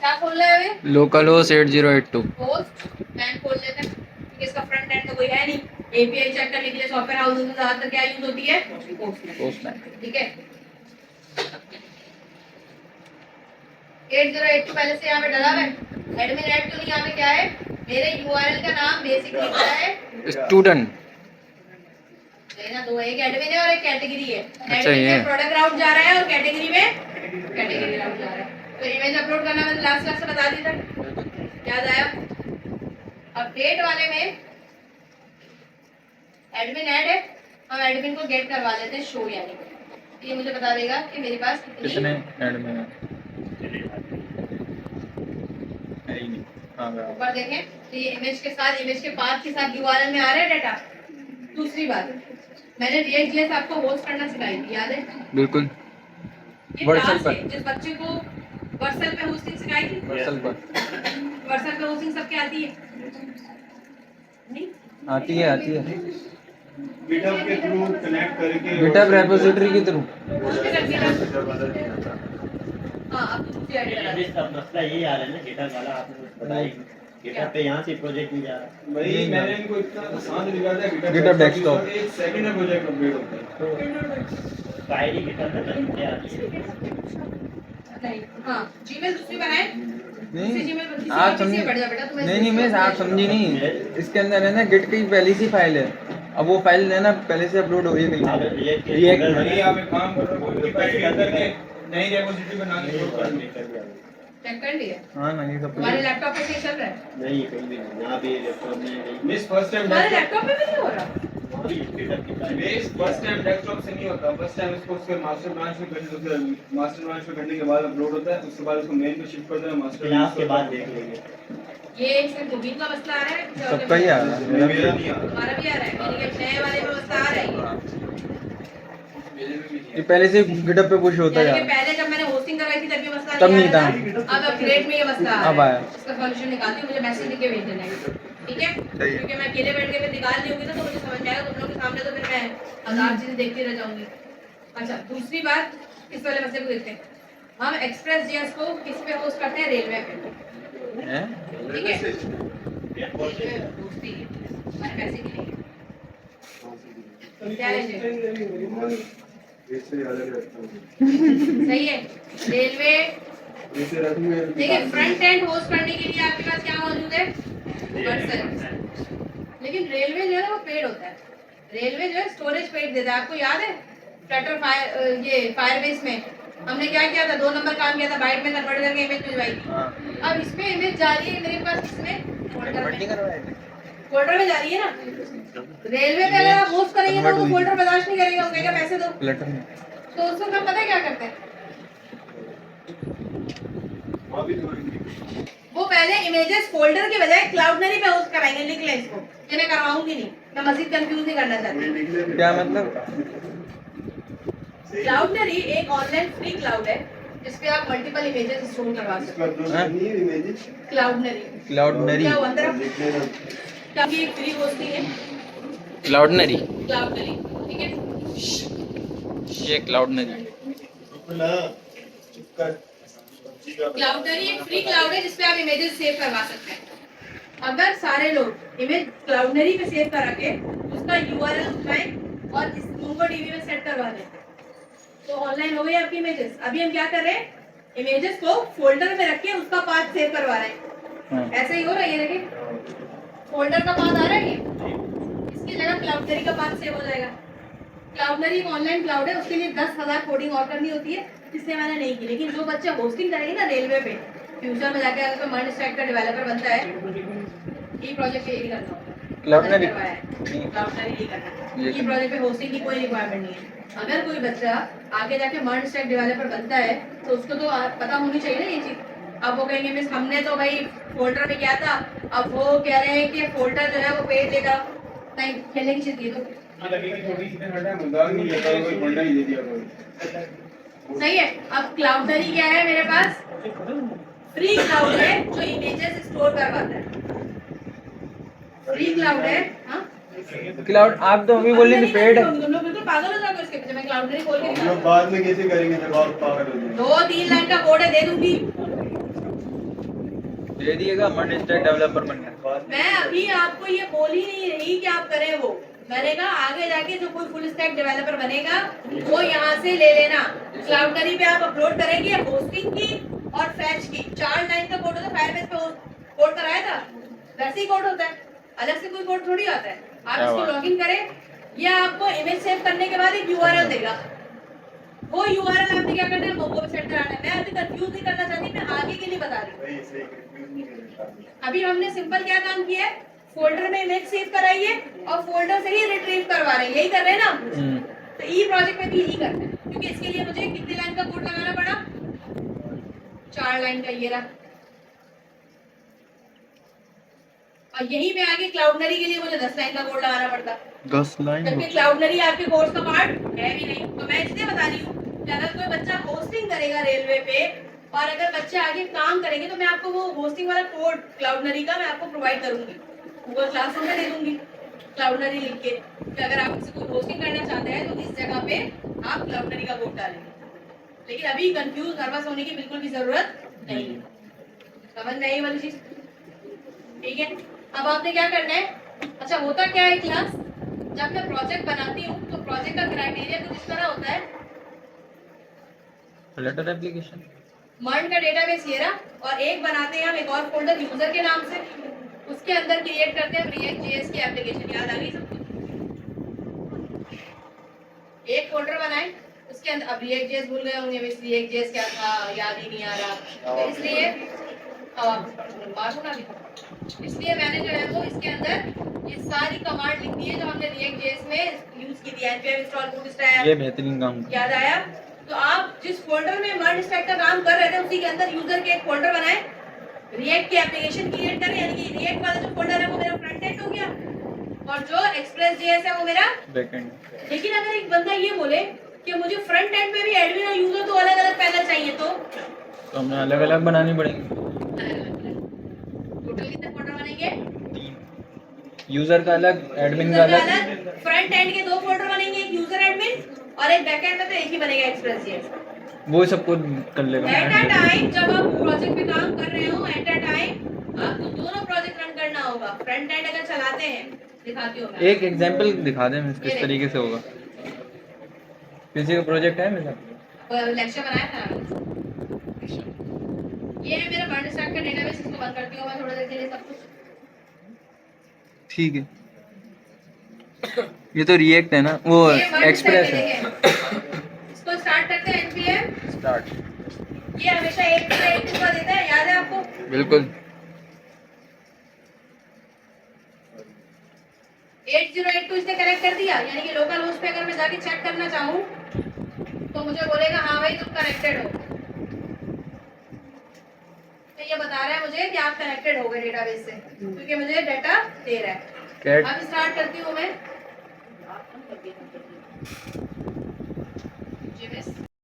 क्या खोल रहे हैं अभी? लोकल होस्ट 8082 होस्ट मैन खोल लेते हैं क्योंकि इसका फ्रंट एंड तो कोई है नहीं। एपीआई चेक करने के लिए सॉफ्टवेयर हाउस में ज्यादातर क्या यूज होती है? पोस्टमैन। ठीक है, 8082 पहले से यहाँ पे डला है। एडमिन ऐड तो नहीं, यहाँ पे क्या है? मेरे यूआरएल का नाम बेसिकली क्या है? स्टूडेंट। लेना दो है, एक एडमिन है और एक कैटेगरी है। अच्छा, एडमिन ये में प्रोडक्ट राउट जा रहा है और कैटेगरी में कैटेगरी राउट जा रहा है। तो इमेज अपलोड करना मैंने लास्ट क्लास से बता दी था, याद आया? अपडेट वाले में एडमिन ऐड है, हम एडमिन को गेट करवा देते हैं शो, यानी ये मुझे बता देगा कि मेरे पास कितने एडमिन है। ऊपर देखें तो ये इमेज के साथ, इमेज के पाथ के साथ यूआरएल में आ रहा है डाटा। दूसरी बात, मैंने React.js आपको होस्ट करना सिखाई थी, याद है? बिल्कुल। ये वर्सल क्लास पर। है जिस बच्चे को वर्सल पे होस्टिंग सिखाई थी। वर्सल पर वर्सल पे होस्टिंग सबके आती है? नहीं आती है, आती है। गिटहब के थ्रू कनेक्ट करके, गिटहब रेपोजिटरी के थ्रू। उस पे कर दिया। हाँ, अब तो दूसरी आईडी लगा इसका मसला यही आ रहा है ना, गिटहब वाला आपने बताया गिटहब पे यहाँ से प्रोजेक्ट नहीं जा रहा। वही मैंने इनको इतना आसान दिखा दिया। GitHub desktop। एक सेकंड में प्रोजेक्ट अपडेट होता है। आईडी गिटहब पे नहीं आती है। नहीं। हाँ, जीमेल दूसरी बनाए। नहीं आप समझी नहीं, मैं आप समझी नहीं। इसके अंदर है ना गिट की पहली सी फाइल है, अब वो फाइल है ना पहले से अपलोड हो ही गई है। रिएक्ट नहीं, आप एक काम करो, कोई फाइल के अंदर के नई रेपोजिटरी बना के लोड कर लो। चेक कर लिया? हाँ ना, ये सब हमारे लैपटॉप पे सही चल रहा है? नहीं कहीं भी नहीं, यहाँ भी लैपटॉप में मिस फर्स्ट टाइम हमारे लैपटॉप पे भी नहीं हो रहा। बेस फर्स्ट टाइम डेस्कटॉप से नहीं होता। फर्स्ट टाइम इसको उसके मास्टर ब्रांच में करने होता है। मास्टर ब्रांच में करने के बाद अपलोड होता है, उसके बाद उसको मेन पे शिफ्ट करते हैं। मास्टर क्लास के बाद देख लेंगे। ये सिर्फ मुबीन का मसला आ रहा है? किसी और सबका ही आ रहा है, मेरा भी मेरा नहीं आता। हमारा भी आ रहा है, मेरे के नए वाले में मसला आ रहा है। मेरे में भी ये पहले से गिटहब पे पुश होता यानी जा कि रहा है। पहले जब मैंने होस्टिंग करवाई थी तब ये मसला तब नहीं आ रहा था। अब अपग्रेड में ये मसला आ अब रहा आया। है। इसका सॉल्यूशन निकालती हूँ, मुझे मैसेज लिख के भेज देना है, ठीक है? सही है। क्योंकि मैं अकेले बैठ के फिर निकाल दी होगी ना तो मुझे समझ में आएगा, तुम लोगों के सामने तो फिर मैं हजार चीजें देखती रह जाऊंगी। अच्छा, दूसरी बात, इस वाले मसले को देखते हैं। हम एक्सप्रेस जेएस को किस पे होस्ट करते हैं? रेलवे पे, हैं? ठीक है? रेलवे होस्टिंग है, हमारे पैसे के लिए। क्या है जी? इससे अलग रखता हूँ। सही है। रेलवे इसे रखूंगा। देखिए, फ्रंट एंड होस्ट करने के लिए आपके पास क्या मौजूद है? वर्सल। लेकिन रेलवे जो है वो पेड होता है। रेलवे जो है स्टोरेज पेड देता है, आपको याद है? फ्लटर फायर, ये फायरबेस में हमने क्या किया था? 2 नंबर काम किया था, बाइट में कन्वर्ट करके इमेज भिजवाई थी। अब इसमें इमेज जा रही है मेरे पास, किसमें? फोल्डर में जा रही है ना। रेलवे पे अगर आप होस्ट करेंगे तो वो फोल्डर बर्दाश्त नहीं करेगा, वो कहेगा पैसे दो। लेटर में तो उसको हम पता है क्या करते हैं? अभी जोड़ेंगे। वो पहले इमेजेस फोल्डर के बजाय क्लाउडनरी पे होस्ट कराएंगे। लिख ले इसको, ये मैं करवाऊंगी नहीं, मैं मजीद कंफ्यूज नहीं करना चाहती। क्या मतलब? क्लाउडनरी एक ऑनलाइन फ्री क्लाउड है जिसपे आप मल्टीपल इमेजेस स्टोर करवा सकते इसका दो हाँ? नहीं है इमेजेस। हैं। क्लाउडनरी क्लाउडनरी। क्या हुआ अंदर? देख लेना। क्या ये फ्री होस्टिंग है? क्लाउडनरी, क्लाउडनरी, ठीक है? ये क्लाउडनरी। क्लाउडनरी एक फ्री क्लाउड है जिसपे आप इमेजेस सेव करवा सकते हैं। अगर सारे लोग इमेज क्लाउडनरी पे सेव करा के उसका यूआरएल उठाएं और इस मोंगोडीबी में सेट करवा दें तो ऑनलाइन हो गई आपकी इमेजेस। अभी हम क्या कर रहे हैं? इमेजेस को फोल्डर में रख के उसका पाथ सेव करवा रहे हैं। हाँ। ऐसे ही हो रहा है, ये देखिए फोल्डर का पाथ आ रहा है, ये इसकी जगह क्लाउडनरी का पाथ सेव हो जाएगा। क्लाउडनरी एक ऑनलाइन क्लाउड है, उसके लिए 10,000 कोडिंग और करनी होती है, इसलिए मैंने नहीं की। लेकिन जो बच्चे होस्टिंग करेंगे ना रेलवे पे, फ्यूचर में जाके अगर कोई मर्ज स्टैक का डेवलपर बनता है, ये प्रोजेक्ट यही करना होगा। क्लाउडनरी क्लाउडनरी ही करना है। ये ये प्रोजेक्ट पे होस्टिंग की कोई रिक्वायरमेंट नहीं है। अगर कोई बच्चा आगे जाके मर्ज स्टैक डेवलपर बनता है तो उसको तो पता होनी चाहिए ना ये चीज। अब वो कहेंगे मिस हमने तो भाई फोल्डर में किया था, अब वो कह रहे हैं कि फोल्डर जो है वो पेज देगा। नहीं, खेलने की चीज ये तो थोड़ी सी हटा मजाक नहीं लेता, कोई बंडा ही दे दिया कोई। सही है। अब क्लाउडनरी क्या है मेरे पास? फ्री क्लाउड है जो इमेजेस स्टोर करवाता है। फ्री क्लाउड है। हाँ, क्लाउड आप तो अभी बोल रहे थे पेड है। तुम लोग बिल्कुल पागल हो जाओगे इसके पीछे। मैं क्लाउडनरी खोल के हम दिखाऊंगी। लोग बाद में कैसे करेंगे जब आप पागल हो जाएंगे। 2-3 लाइन का कोड है, दे दूंगी। दे दिएगा मर्ज स्टैक डेवलपर बनना है। मैं अभी आपको ये बोल ही नहीं रही कि आप करें वो। मैंने कहा आगे जाके जो कोई फुल स्टैक डेवलपर बनेगा वो यहाँ से ले लेना। क्लाउडनरी पे आप अपलोड करेंगे होस्टिंग की और फैच की 4 लाइन का कोड होता है। फायरबेस पे कोड कराया था वैसे ही कोड होता है, अलग से कोई कोड थोड़ी आता है। आप इसको लॉगिन करें, ये आपको इमेज सेव करने के बाद एक यूआरएल देगा। वो यूआरएल आपने क्या करना है, मोमो पे सेट कराना है। मैं अभी कंफ्यूज नहीं करना चाहती, मैं आगे के लिए बता रही हूँ। अभी हमने सिंपल क्या काम किया है, फोल्डर में इमेज सेव कराइए और फोल्डर से ही रिट्रीव करवा रहे हैं, यही कर रहे हैं ना। तो ई प्रोजेक्ट में भी यही करना है, क्योंकि इसके लिए मुझे कितनी लाइन का कोड लगाना पड़ा, 4 लाइन का ये रहा। और यहीं पे आगे क्लाउडनरी के लिए मुझे 10 लाइन का कोड लगाना पड़ता, 10 लाइन, क्योंकि क्लाउडनरी आपके कोर्स का पार्ट है भी नहीं। तो मैं इसलिए बता रही हूँ कि अगर कोई बच्चा होस्टिंग करेगा रेलवे पे और अगर बच्चे आगे काम करेंगे तो मैं आपको वो होस्टिंग वाला कोड क्लाउडनरी का मैं आपको प्रोवाइड करूंगी, गूगल क्लासरूम में दे दूंगी क्लाउडनरी लिख के कि अगर आप किसी को होस्टिंग करना चाहते हैं तो इस जगह पे आप क्लाउडनरी का कोड डालेंगे। लेकिन अभी कंफ्यूज नर्वस होने की बिल्कुल भी जरूरत नहीं है। समझ में आई वाली चीज? ठीक है, अब आपने क्या करना है, अच्छा होता क्या है क्लास, जब मैं प्रोजेक्ट बनाती हूँ तो प्रोजेक्ट का क्राइटेरिया कुछ इस तरह होता है। फ्लटर एप्लीकेशन मर्ज का डेटाबेस ये रहा, और एक बनाते हैं हम एक और फोल्डर यूजर के नाम से, उसके अंदर क्रिएट करते हैं React.js की एप्लीकेशन। याद आ गई सबको? एक फोल्डर बनाए, उसके अंदर अब React.js भूल गए होंगे, React.js क्या था याद ही नहीं आ रहा, तो इसलिए इसलिए मैंने जो है वो इसके अंदर ये सारी कमांड लिख दी है जो हमने React.js में यूज की थी, npm install bootstrap। ये बेहतरीन काम याद आया? तो आप जिस फोल्डर में मर्ज स्टैक का काम कर रहे थे उसी के अंदर यूजर के एक फोल्डर बनाए, रिएक्ट की एप्लीकेशन क्रिएट करें, यानी कि रिएक्ट वाला जो फोल्डर है वो मेरा फ्रंट एंड हो गया और जो Express.js है वो मेरा बैकएंड। लेकिन अगर एक बंदा ये बोले कि मुझे फ्रंट एंड में भी एडमिन और यूजर तो अलग अलग पैनल चाहिए, तो हमें अलग अलग बनानी पड़ेंगे। टोटल कितने फोल्डर बनेंगे? 3, यूजर का अलग, एडमिन का अलग। फ्रंट एंड के 2 फोल्डर बनेंगे, एक यूजर एडमिन और एक बैकएंड में तो एक ही बनेगा Express.js। वो सब कुछ कर लेगा। एट अ टाइम जब आप प्रोजेक्ट पे काम कर रहे हो, एट अ टाइम आपको दोनों प्रोजेक्ट रन करना होगा। फ्रंट एंड अगर चलाते हैं, दिखाती हूँ मैं। एक एग्जांपल दिखा दें किस तरीके से होगा। किसी का प्रोजेक्ट है मेरे साथ? लेक्चर बनाया था। ये है मेरा मर्ज स्टैक का डेटाबेस, इसको बंद करती हूँ मैं थोड़ी देर के लिए सब कुछ। ठीक है, ये तो रिएक्ट है ना, वो एक्सप्रेस है। इसको स्टार्ट करते हैं npm स्टार्ट। ये हमेशा 8.2 का देता है, याद है आपको? बिल्कुल। 8082 इसने कनेक्ट कर दिया, यानी कि लोकल होस्ट पे अगर मैं जाके चेक करना चाहूँ तो मुझे बोलेगा हाँ भाई तुम कनेक्टेड हो। तो ये बता रहा है मुझे कि आप कनेक्टेड हो गए डेटाबेस से, क्योंकि मुझे डाटा दे रहा है। अब स्टार्ट करती हूँ मैं।